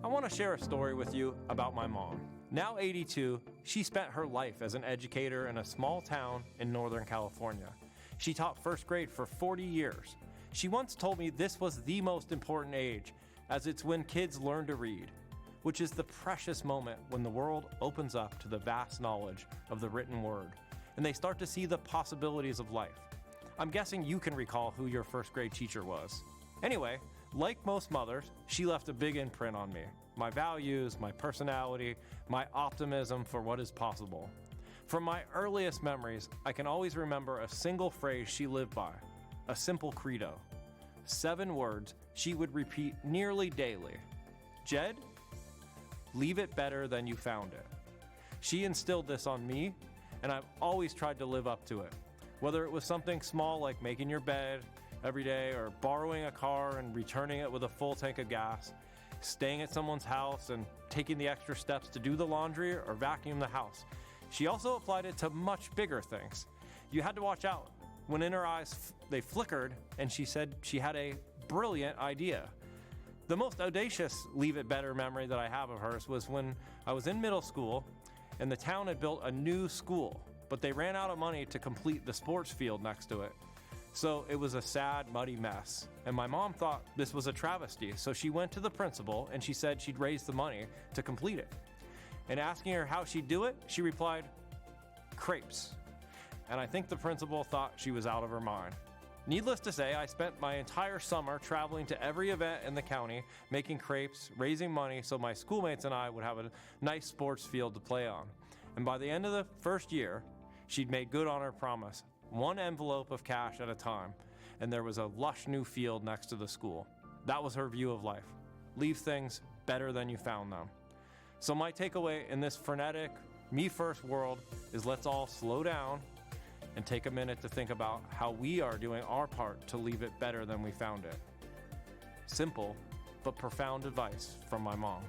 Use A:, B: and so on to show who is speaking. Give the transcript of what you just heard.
A: I want to share a story with you about my mom. Now 82, she spent her life as an educator in a small town in Northern California. She taught first grade for 40 years. She once told me this was the most important age, as it's when kids learn to read, which is the precious moment when the world opens up to the vast knowledge of the written word, and they start to see the possibilities of life. I'm guessing you can recall who your first grade teacher was. Anyway, like most mothers, she left a big imprint on me. My values, my personality, my optimism for what is possible. From my earliest memories, I can always remember a single phrase she lived by, a simple credo. 7 words she would repeat nearly daily. Jed, leave it better than you found it. She instilled this on me, and I've always tried to live up to it. Whether it was something small like making your bed every day, or borrowing a car and returning it with a full tank of gas, staying at someone's house and taking the extra steps to do the laundry or vacuum the house. She also applied it to much bigger things. You had to watch out when in her eyes they flickered and she said she had a brilliant idea. The most audacious leave it better memory that I have of hers was when I was in middle school and the town had built a new school, but they ran out of money to complete the sports field next to it. So it was a sad, muddy mess. And my mom thought this was a travesty, so she went to the principal and she said she'd raise the money to complete it. And asking her how she'd do it, she replied, crepes. And I think the principal thought she was out of her mind. Needless to say, I spent my entire summer traveling to every event in the county, making crepes, raising money so my schoolmates and I would have a nice sports field to play on. And by the end of the first year, she'd made good on her promise. 1 envelope of cash at a time, and there was a lush new field next to the school. That was her view of life. Leave things better than you found them. So my takeaway in this frenetic, me-first world is let's all slow down and take a minute to think about how we are doing our part to leave it better than we found it. Simple, but profound advice from my mom.